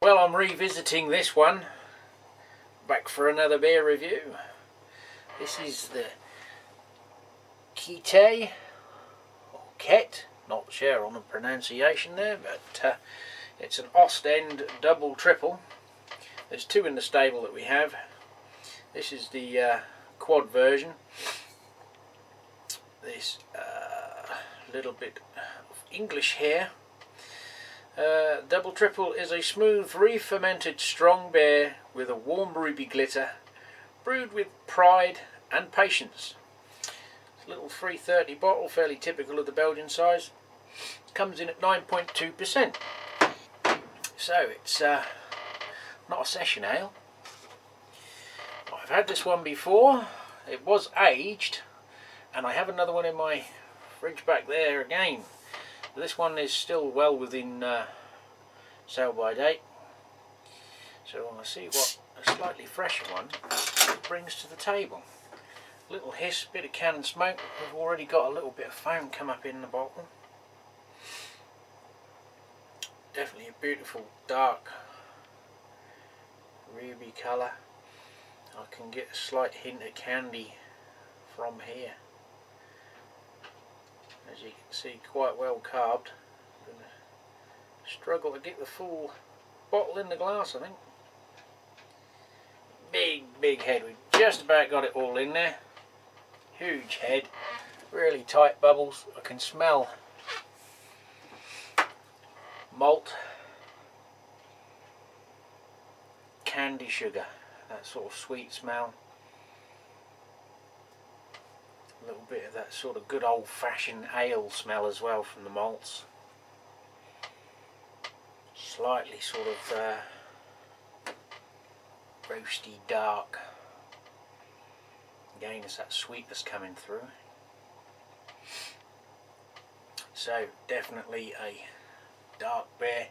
Well, I'm revisiting this one, back for another beer review. This is the Keyte, or Keyte, not sure on the pronunciation there, but it's an Ostend double triple. There's two in the stable that we have. This is the quad version. This little bit of English here. Double Triple is a smooth, re-fermented strong beer with a warm ruby glitter, brewed with pride and patience. It's a little 330 bottle, fairly typical of the Belgian size. Comes in at 9.2%. So it's not a session ale. I've had this one before. It was aged, and I have another one in my fridge back there again. This one is still well within sell by date, so I want to see what a slightly fresher one brings to the table. Little hiss, bit of can smoke. We've already got a little bit of foam come up in the bottle. Definitely a beautiful dark ruby colour. I can get a slight hint of candy from here. As you can see, quite well carved. I'm going to struggle to get the full bottle in the glass, I think. Big head. We've just about got it all in there. Huge head. Really tight bubbles. I can smell malt, candy sugar, that sort of sweet smell. A little bit of that sort of good old-fashioned ale smell as well from the malts. Slightly sort of roasty dark. Again, it's that sweetness coming through. So definitely a dark beer.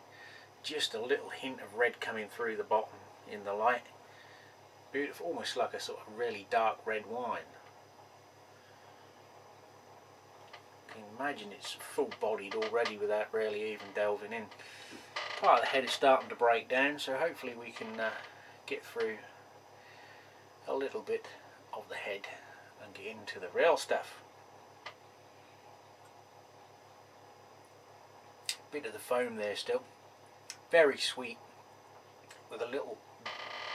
Just a little hint of red coming through the bottom in the light. Beautiful, almost like a sort of really dark red wine. You can imagine it's full-bodied already without really even delving in. Part of the head is starting to break down, so hopefully we can get through a little bit of the head and get into the real stuff. Bit of the foam there still. Very sweet, with a little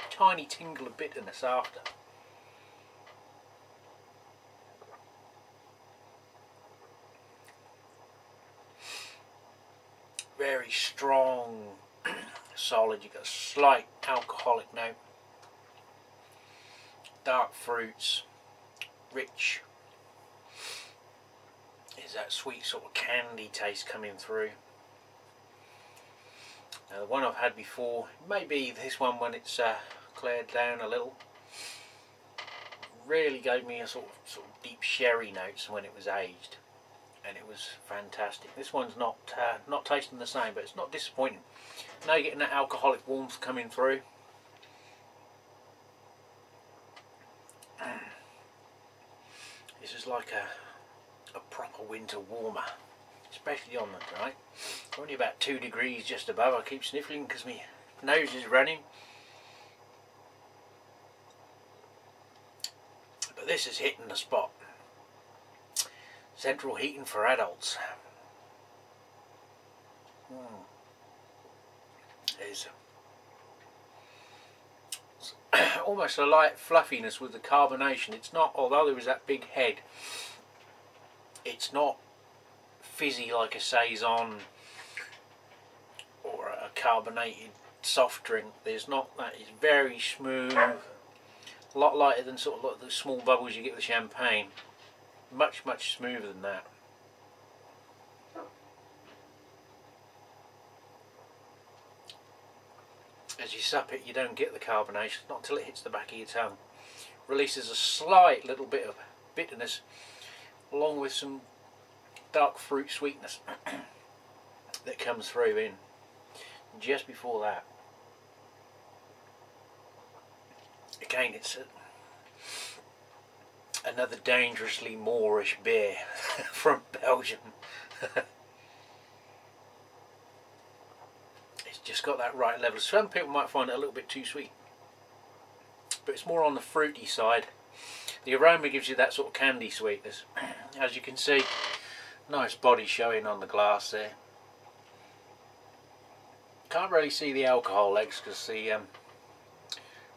tiny tingle of bitterness after. Very strong, solid. You've got a slight alcoholic note. Dark fruits, rich. Is that sweet sort of candy taste coming through. Now the one I've had before, maybe this one when it's cleared down a little, really gave me a sort of deep sherry notes when it was aged. And it was fantastic. This one's not tasting the same, but it's not disappointing. Now you're getting that alcoholic warmth coming through. This is like a proper winter warmer, especially on the night. Only about 2 degrees just above. I keep sniffling because my nose is running. But this is hitting the spot. Central heating for adults. There's almost a light fluffiness with the carbonation. It's not, although there was that big head, it's not fizzy like a saison or a carbonated soft drink. There's not that. It's very smooth, a lot lighter than sort of like the small bubbles you get with champagne. Much smoother than that. As you sup it, you don't get the carbonation, not until it hits the back of your tongue. Releases a slight little bit of bitterness, along with some dark fruit sweetness that comes through in just before that. Again, it's another dangerously Moorish beer from Belgium. It's It's just got that right level. Some people might find it a little bit too sweet, but it's more on the fruity side. The aroma gives you that sort of candy sweetness. As you can see, nice body showing on the glass there. Can't really see the alcohol legs because the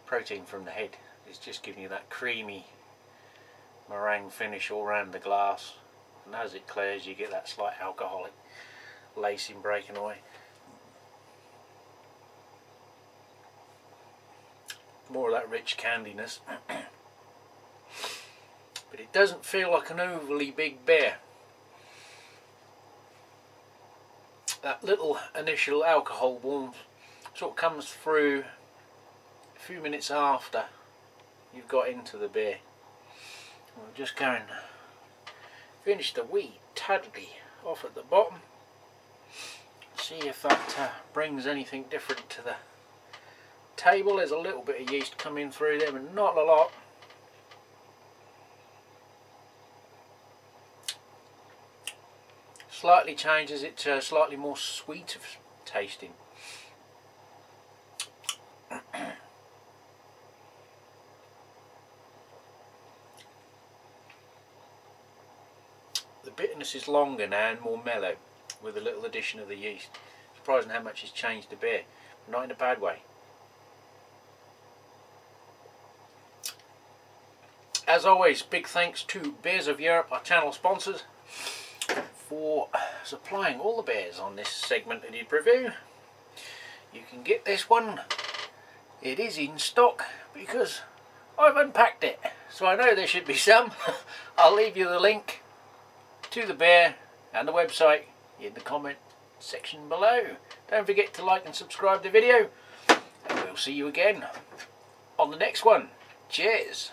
protein from the head is just giving you that creamy meringue finish all around the glass, and as it clears you get that slight alcoholic lacing breaking away. More of that rich candiness. But it doesn't feel like an overly big beer. That little initial alcohol warmth sort of comes through a few minutes after you've got into the beer. We'll just go and finish the wee Tudley off at the bottom. See if that brings anything different to the table. There's a little bit of yeast coming through there, but not a lot. Slightly changes it to slightly more sweet of tasting. The bitterness is longer now and more mellow with a little addition of the yeast. Surprising how much it's changed the beer, but not in a bad way. As always, big thanks to Beers of Europe, our channel sponsors, for supplying all the beers on this segmented review. You can get this one. It is in stock because I've unpacked it, so I know there should be some. I'll leave you the link to the beer and the website in the comment section below. Don't forget to like and subscribe to the video, and we'll see you again on the next one. Cheers.